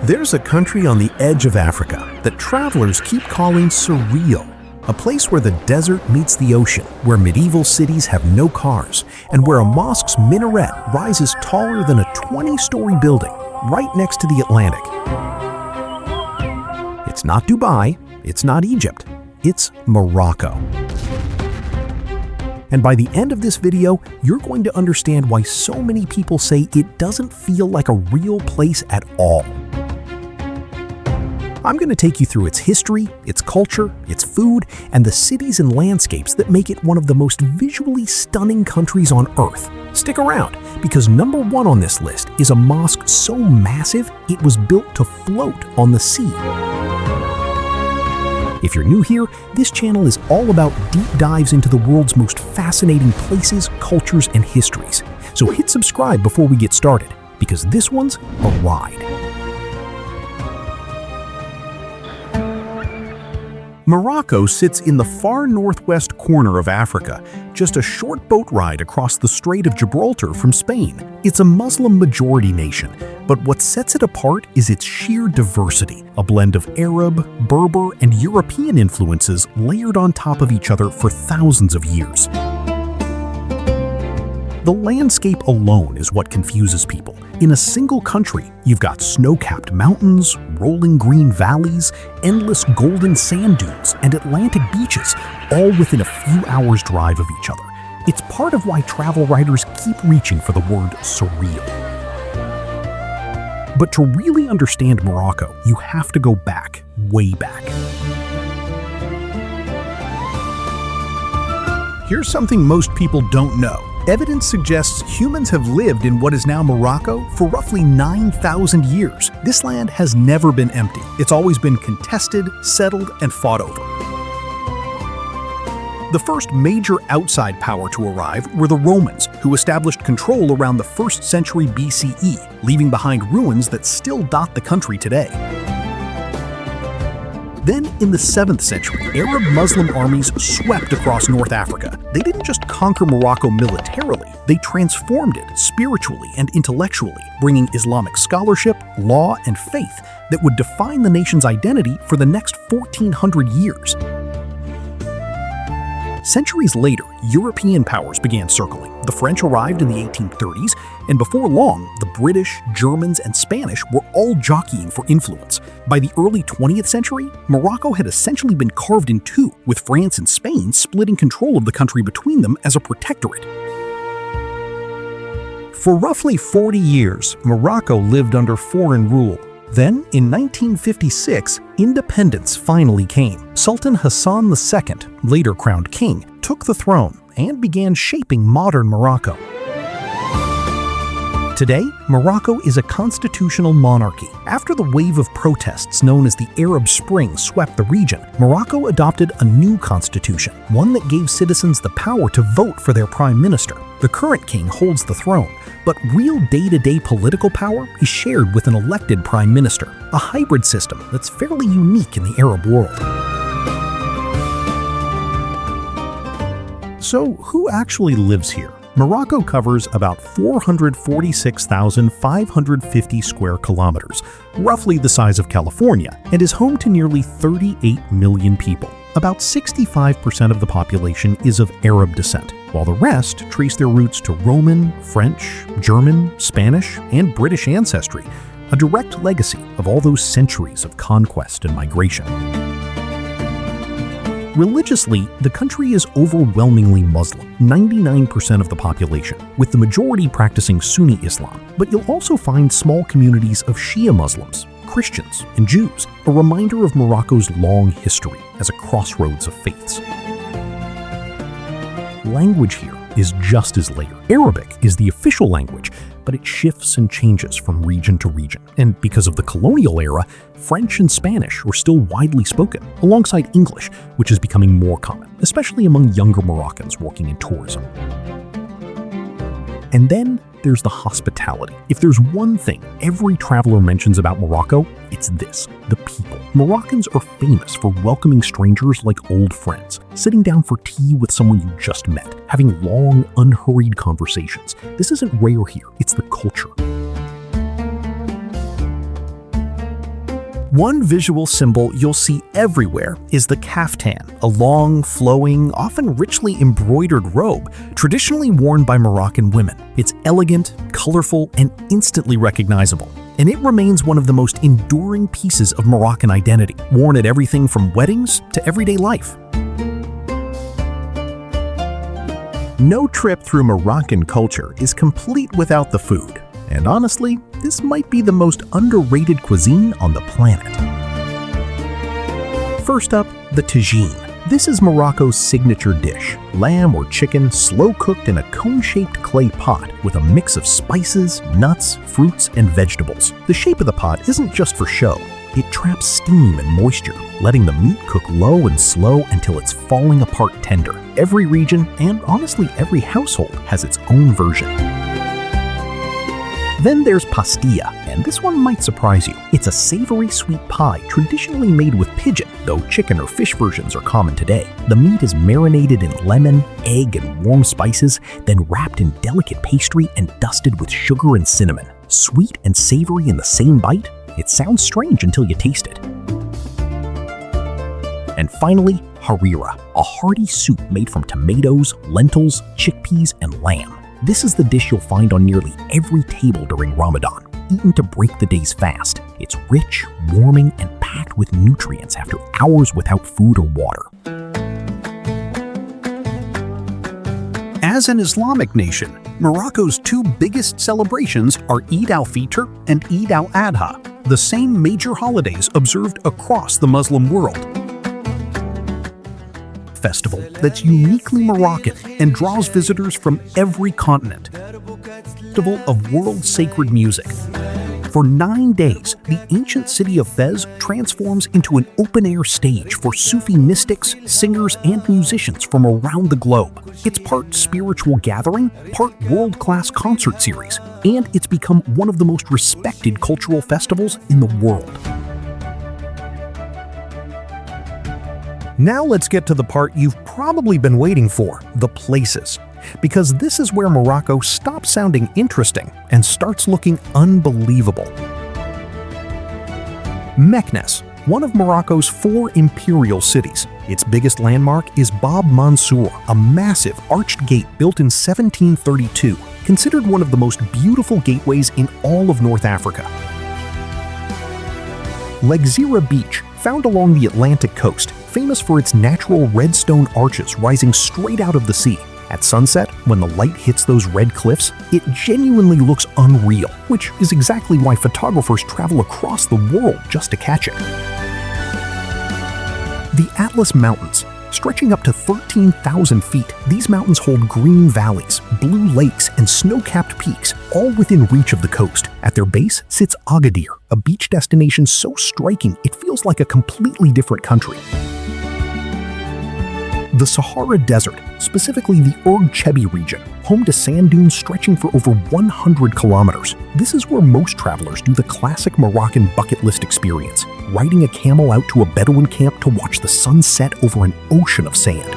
There's a country on the edge of Africa that travelers keep calling surreal. A place where the desert meets the ocean, where medieval cities have no cars, and where a mosque's minaret rises taller than a 20-story building right next to the Atlantic. It's not Dubai, it's not Egypt, it's Morocco. And by the end of this video, you're going to understand why so many people say it doesn't feel like a real place at all. I'm going to take you through its history, its culture, its food, and the cities and landscapes that make it one of the most visually stunning countries on Earth. Stick around, because number one on this list is a mosque so massive it was built to float on the sea. If you're new here, this channel is all about deep dives into the world's most fascinating places, cultures, and histories. So hit subscribe before we get started, because this one's a ride. Morocco sits in the far northwest corner of Africa, just a short boat ride across the Strait of Gibraltar from Spain. It's a Muslim-majority nation, but what sets it apart is its sheer diversity, a blend of Arab, Berber, and European influences layered on top of each other for thousands of years. The landscape alone is what confuses people. In a single country, you've got snow-capped mountains, rolling green valleys, endless golden sand dunes, and Atlantic beaches, all within a few hours' drive of each other. It's part of why travel writers keep reaching for the word surreal. But to really understand Morocco, you have to go back, way back. Here's something most people don't know. Evidence suggests humans have lived in what is now Morocco for roughly 9,000 years. This land has never been empty. It's always been contested, settled, and fought over. The first major outside power to arrive were the Romans, who established control around the 1st century BCE, leaving behind ruins that still dot the country today. Then, in the 7th century, Arab Muslim armies swept across North Africa. They didn't just conquer Morocco militarily, they transformed it spiritually and intellectually, bringing Islamic scholarship, law, and faith that would define the nation's identity for the next 1,400 years. Centuries later, European powers began circling. The French arrived in the 1830s, and before long, the British, Germans, and Spanish were all jockeying for influence. By the early 20th century, Morocco had essentially been carved in two, with France and Spain splitting control of the country between them as a protectorate. For roughly 40 years, Morocco lived under foreign rule. Then, in 1956, independence finally came. Sultan Hassan II, later crowned king, took the throne and began shaping modern Morocco. Today, Morocco is a constitutional monarchy. After the wave of protests known as the Arab Spring swept the region, Morocco adopted a new constitution, one that gave citizens the power to vote for their prime minister. The current king holds the throne, but real day-to-day political power is shared with an elected prime minister, a hybrid system that's fairly unique in the Arab world. So, who actually lives here? Morocco covers about 446,550 square kilometers, roughly the size of California, and is home to nearly 38 million people. About 65% of the population is of Arab descent, while the rest trace their roots to Roman, French, German, Spanish, and British ancestry, a direct legacy of all those centuries of conquest and migration. Religiously, the country is overwhelmingly Muslim, 99% of the population, with the majority practicing Sunni Islam. But you'll also find small communities of Shia Muslims, Christians, and Jews, a reminder of Morocco's long history as a crossroads of faiths. Language here is just as layered. Arabic is the official language, but it shifts and changes from region to region. And because of the colonial era, French and Spanish are still widely spoken, alongside English, which is becoming more common, especially among younger Moroccans working in tourism. And then there's the hospitality. If there's one thing every traveler mentions about Morocco, it's this: the people. Moroccans are famous for welcoming strangers like old friends, sitting down for tea with someone you just met, having long, unhurried conversations. This isn't rare here, it's the culture. One visual symbol you'll see everywhere is the caftan, a long, flowing, often richly embroidered robe traditionally worn by Moroccan women. It's elegant, colorful, and instantly recognizable, and it remains one of the most enduring pieces of Moroccan identity, worn at everything from weddings to everyday life. No trip through Moroccan culture is complete without the food, and honestly, this might be the most underrated cuisine on the planet. First up, the Tagine. This is Morocco's signature dish, lamb or chicken slow-cooked in a cone-shaped clay pot with a mix of spices, nuts, fruits, and vegetables. The shape of the pot isn't just for show. It traps steam and moisture, letting the meat cook low and slow until it's falling apart tender. Every region, and honestly every household, has its own version. Then there's pastilla, and this one might surprise you. It's a savory sweet pie traditionally made with pigeon, though chicken or fish versions are common today. The meat is marinated in lemon, egg, and warm spices, then wrapped in delicate pastry and dusted with sugar and cinnamon. Sweet and savory in the same bite? It sounds strange until you taste it. And finally, harira, a hearty soup made from tomatoes, lentils, chickpeas, and lamb. This is the dish you'll find on nearly every table during Ramadan, eaten to break the day's fast. It's rich, warming, and packed with nutrients after hours without food or water. As an Islamic nation, Morocco's two biggest celebrations are Eid al-Fitr and Eid al-Adha, the same major holidays observed across the Muslim world. Festival that's uniquely Moroccan and draws visitors from every continent. Festival of world sacred music. For 9 days, the ancient city of Fez transforms into an open-air stage for Sufi mystics, singers, and musicians from around the globe. It's part spiritual gathering, part world-class concert series, and it's become one of the most respected cultural festivals in the world. Now let's get to the part you've probably been waiting for, the places. Because this is where Morocco stops sounding interesting and starts looking unbelievable. Meknes, one of Morocco's 4 imperial cities. Its biggest landmark is Bab Mansour, a massive arched gate built in 1732, considered one of the most beautiful gateways in all of North Africa. Lagzira Beach, found along the Atlantic coast, famous for its natural red stone arches rising straight out of the sea. At sunset, when the light hits those red cliffs, it genuinely looks unreal, which is exactly why photographers travel across the world just to catch it. The Atlas Mountains. Stretching up to 13,000 feet, these mountains hold green valleys, blue lakes, and snow-capped peaks, all within reach of the coast. At their base sits Agadir, a beach destination so striking it feels like a completely different country. The Sahara Desert, specifically the Ourg Chebi region, home to sand dunes stretching for over 100 kilometers. This is where most travelers do the classic Moroccan bucket list experience, riding a camel out to a Bedouin camp to watch the sun set over an ocean of sand.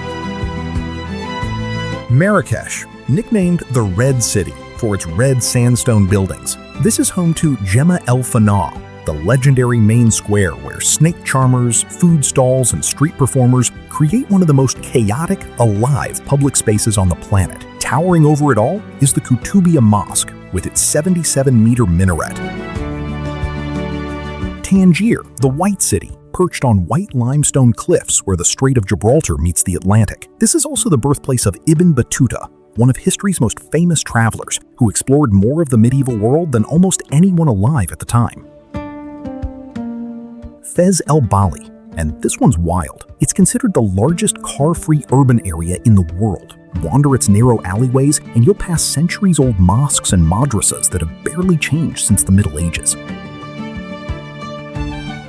Marrakech, nicknamed the Red City for its red sandstone buildings. This is home to Gemma El Fana, the legendary main square where snake charmers, food stalls, and street performers create one of the most chaotic, alive public spaces on the planet. Towering over it all is the Koutoubia Mosque with its 77-meter minaret. Tangier, the White City, perched on white limestone cliffs where the Strait of Gibraltar meets the Atlantic. This is also the birthplace of Ibn Battuta, one of history's most famous travelers, who explored more of the medieval world than almost anyone alive at the time. Fez El Bali, and this one's wild. It's considered the largest car-free urban area in the world. Wander its narrow alleyways, and you'll pass centuries-old mosques and madrasas that have barely changed since the Middle Ages.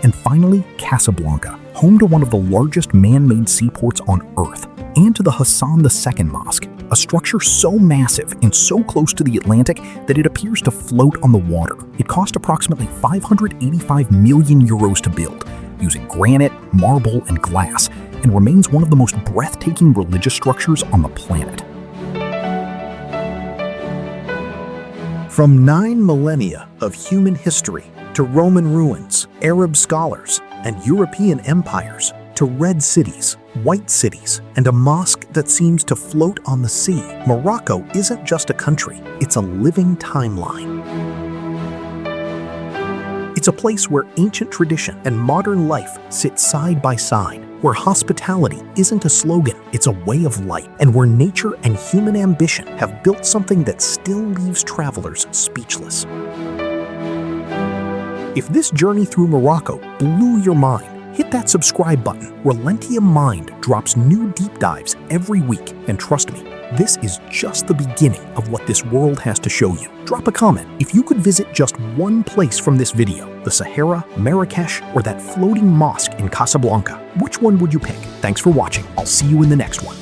And finally, Casablanca, home to one of the largest man-made seaports on Earth, and to the Hassan II Mosque, a structure so massive and so close to the Atlantic that it appears to float on the water. It cost approximately 585 million euros to build, using granite, marble, and glass, and remains one of the most breathtaking religious structures on the planet. From 9 millennia of human history to Roman ruins, Arab scholars, and European empires, to red cities, white cities, and a mosque that seems to float on the sea, Morocco isn't just a country, it's a living timeline. It's a place where ancient tradition and modern life sit side by side, where hospitality isn't a slogan, it's a way of life, and where nature and human ambition have built something that still leaves travelers speechless. If this journey through Morocco blew your mind, hit that subscribe button. Relentium Mind drops new deep dives every week, and trust me, this is just the beginning of what this world has to show you. Drop a comment if you could visit just one place from this video, the Sahara, Marrakech, or that floating mosque in Casablanca. Which one would you pick? Thanks for watching. I'll see you in the next one.